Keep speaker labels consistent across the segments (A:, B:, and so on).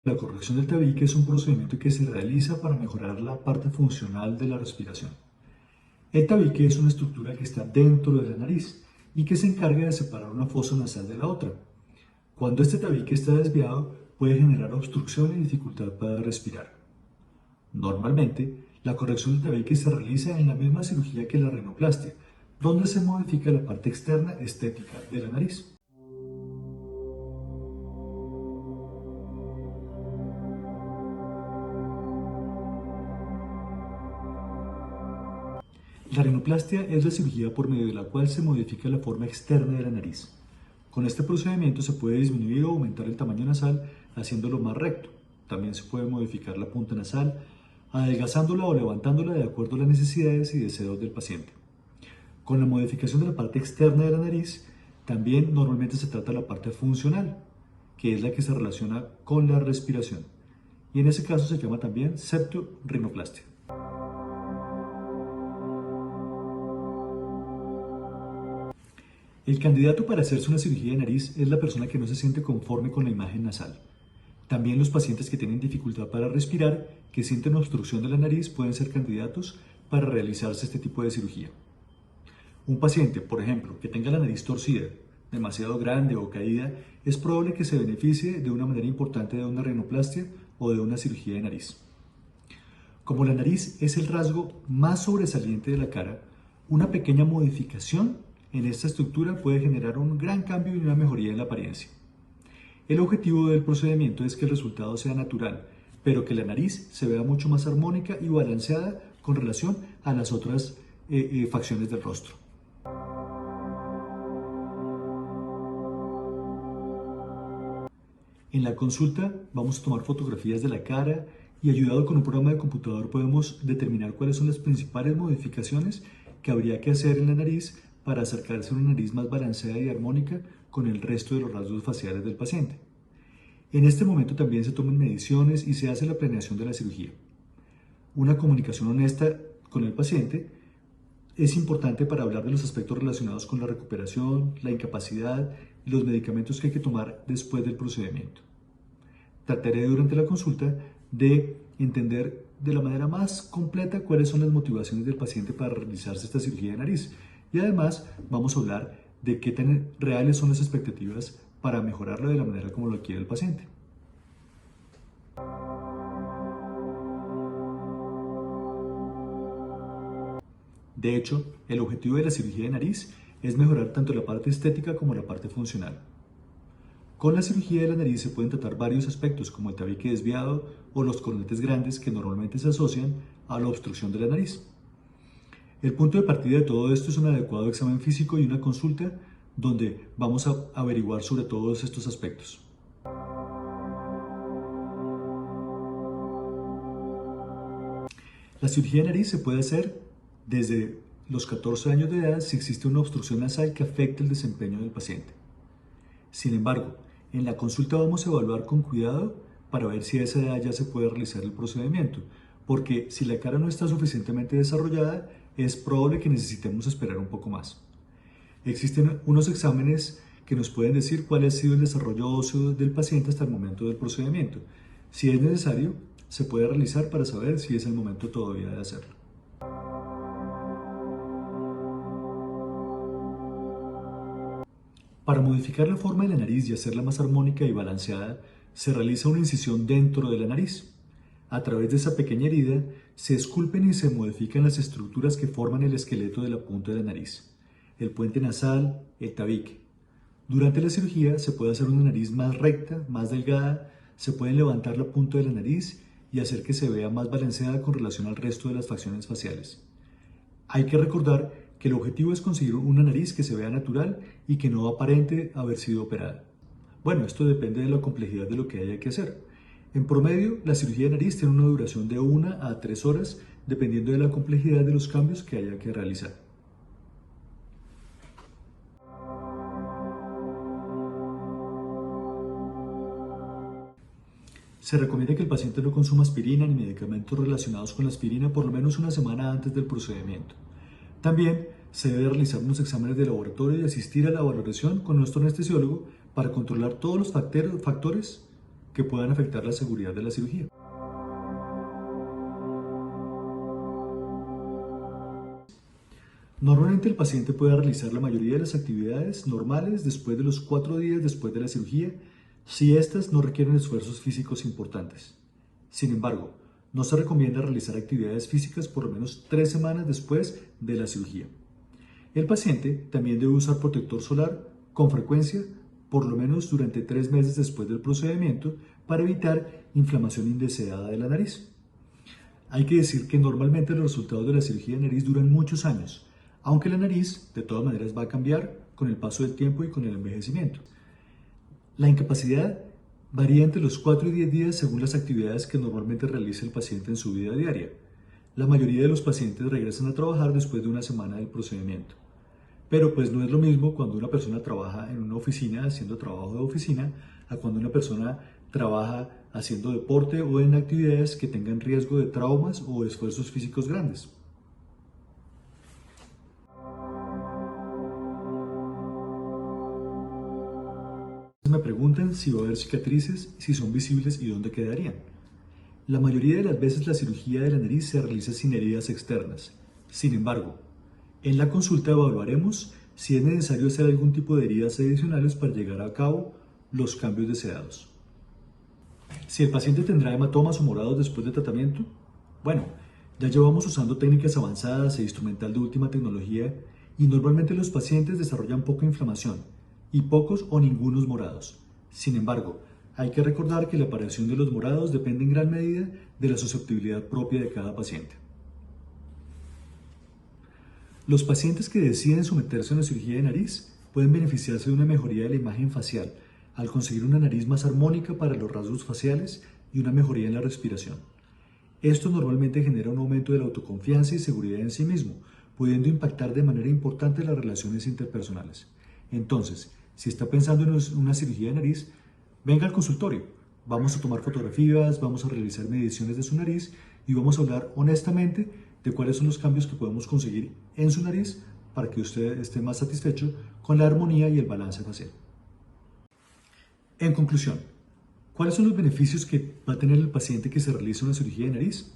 A: La corrección del tabique es un procedimiento que se realiza para mejorar la parte funcional de la respiración. El tabique es una estructura que está dentro de la nariz y que se encarga de separar una fosa nasal de la otra. Cuando este tabique está desviado, puede generar obstrucción y dificultad para respirar. Normalmente, la corrección del tabique se realiza en la misma cirugía que la rinoplastia, donde se modifica la parte externa estética de la nariz. La rinoplastia es la cirugía por medio de la cual se modifica la forma externa de la nariz. Con este procedimiento se puede disminuir o aumentar el tamaño nasal haciéndolo más recto. También se puede modificar la punta nasal, adelgazándola o levantándola de acuerdo a las necesidades y deseos del paciente. Con la modificación de la parte externa de la nariz, también normalmente se trata la parte funcional, que es la que se relaciona con la respiración. Y en ese caso se llama también septorrinoplastia. El candidato para hacerse una cirugía de nariz es la persona que no se siente conforme con la imagen nasal. También los pacientes que tienen dificultad para respirar, que sienten obstrucción de la nariz, pueden ser candidatos para realizarse este tipo de cirugía. Un paciente, por ejemplo, que tenga la nariz torcida, demasiado grande o caída, es probable que se beneficie de una manera importante de una rinoplastia o de una cirugía de nariz. Como la nariz es el rasgo más sobresaliente de la cara, una pequeña modificación en esta estructura puede generar un gran cambio y una mejoría en la apariencia. El objetivo del procedimiento es que el resultado sea natural, pero que la nariz se vea mucho más armónica y balanceada con relación a las otras facciones del rostro. En la consulta vamos a tomar fotografías de la cara y ayudado con un programa de computador podemos determinar cuáles son las principales modificaciones que habría que hacer en la nariz para acercarse a una nariz más balanceada y armónica con el resto de los rasgos faciales del paciente. En este momento también se toman mediciones y se hace la planeación de la cirugía. Una comunicación honesta con el paciente es importante para hablar de los aspectos relacionados con la recuperación, la incapacidad y los medicamentos que hay que tomar después del procedimiento. Trataré durante la consulta de entender de la manera más completa cuáles son las motivaciones del paciente para realizarse esta cirugía de nariz y además vamos a hablar de qué tan reales son las expectativas para mejorarlo de la manera como lo quiere el paciente. De hecho, el objetivo de la cirugía de nariz es mejorar tanto la parte estética como la parte funcional. Con la cirugía de la nariz se pueden tratar varios aspectos como el tabique desviado o los cornetes grandes que normalmente se asocian a la obstrucción de la nariz. El punto de partida de todo esto es un adecuado examen físico y una consulta donde vamos a averiguar sobre todos estos aspectos. La cirugía de nariz se puede hacer desde los 14 años de edad si existe una obstrucción nasal que afecte el desempeño del paciente. Sin embargo, en la consulta vamos a evaluar con cuidado para ver si a esa edad ya se puede realizar el procedimiento, porque si la cara no está suficientemente desarrollada, es probable que necesitemos esperar un poco más. Existen unos exámenes que nos pueden decir cuál ha sido el desarrollo óseo del paciente hasta el momento del procedimiento. Si es necesario, se puede realizar para saber si es el momento todavía de hacerlo. Para modificar la forma de la nariz y hacerla más armónica y balanceada, se realiza una incisión dentro de la nariz. A través de esa pequeña herida, se esculpen y se modifican las estructuras que forman el esqueleto de la punta de la nariz, el puente nasal, el tabique. Durante la cirugía se puede hacer una nariz más recta, más delgada, se puede levantar la punta de la nariz y hacer que se vea más balanceada con relación al resto de las facciones faciales. Hay que recordar que el objetivo es conseguir una nariz que se vea natural y que no aparente haber sido operada. Bueno, esto depende de la complejidad de lo que haya que hacer. En promedio, la cirugía de nariz tiene una duración de 1 a 3 horas, dependiendo de la complejidad de los cambios que haya que realizar. Se recomienda que el paciente no consuma aspirina ni medicamentos relacionados con la aspirina por lo menos una semana antes del procedimiento. También se debe realizar unos exámenes de laboratorio y asistir a la valoración con nuestro anestesiólogo para controlar todos los factores que puedan afectar la seguridad de la cirugía. Normalmente el paciente puede realizar la mayoría de las actividades normales después de los 4 días después de la cirugía, si éstas no requieren esfuerzos físicos importantes. Sin embargo, no se recomienda realizar actividades físicas por lo menos 3 semanas después de la cirugía. El paciente también debe usar protector solar con frecuencia, por lo menos durante 3 meses después del procedimiento, para evitar inflamación indeseada de la nariz. Hay que decir que normalmente los resultados de la cirugía de nariz duran muchos años, aunque la nariz de todas maneras va a cambiar con el paso del tiempo y con el envejecimiento. La incapacidad varía entre los 4 y 10 días según las actividades que normalmente realiza el paciente en su vida diaria. La mayoría de los pacientes regresan a trabajar después de una semana del procedimiento. Pero pues no es lo mismo cuando una persona trabaja en una oficina haciendo trabajo de oficina a cuando una persona trabaja haciendo deporte o en actividades que tengan riesgo de traumas o esfuerzos físicos grandes. Me preguntan si va a haber cicatrices, si son visibles y dónde quedarían. La mayoría de las veces la cirugía de la nariz se realiza sin heridas externas. Sin embargo, en la consulta evaluaremos si es necesario hacer algún tipo de heridas adicionales para llegar a cabo los cambios deseados. Si el paciente tendrá hematomas o morados después del tratamiento, bueno, ya llevamos usando técnicas avanzadas e instrumental de última tecnología y normalmente los pacientes desarrollan poca inflamación y pocos o ningunos morados. Sin embargo, hay que recordar que la aparición de los morados depende en gran medida de la susceptibilidad propia de cada paciente. Los pacientes que deciden someterse a una cirugía de nariz pueden beneficiarse de una mejoría de la imagen facial al conseguir una nariz más armónica para los rasgos faciales y una mejoría en la respiración. Esto normalmente genera un aumento de la autoconfianza y seguridad en sí mismo, pudiendo impactar de manera importante las relaciones interpersonales. Entonces, si está pensando en una cirugía de nariz, venga al consultorio. Vamos a tomar fotografías, vamos a realizar mediciones de su nariz y vamos a hablar honestamente de cuáles son los cambios que podemos conseguir en su nariz para que usted esté más satisfecho con la armonía y el balance facial. En conclusión, ¿cuáles son los beneficios que va a tener el paciente que se realiza una cirugía de nariz?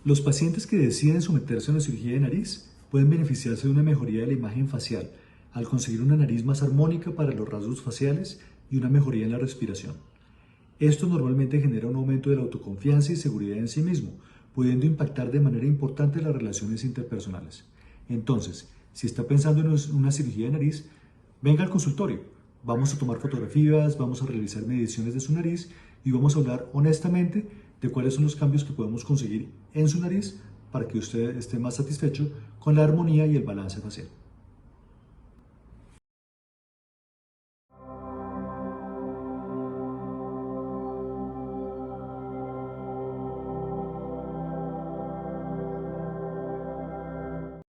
A: Los pacientes que deciden someterse a una cirugía de nariz pueden beneficiarse de una mejoría de la imagen facial al conseguir una nariz más armónica para los rasgos faciales y una mejoría en la respiración. Esto normalmente genera un aumento de la autoconfianza y seguridad en sí mismo, pudiendo impactar de manera importante las relaciones interpersonales. Entonces, si está pensando en una cirugía de nariz, venga al consultorio. Vamos a tomar fotografías, vamos a realizar mediciones de su nariz y vamos a hablar honestamente de cuáles son los cambios que podemos conseguir en su nariz para que usted esté más satisfecho con la armonía y el balance facial.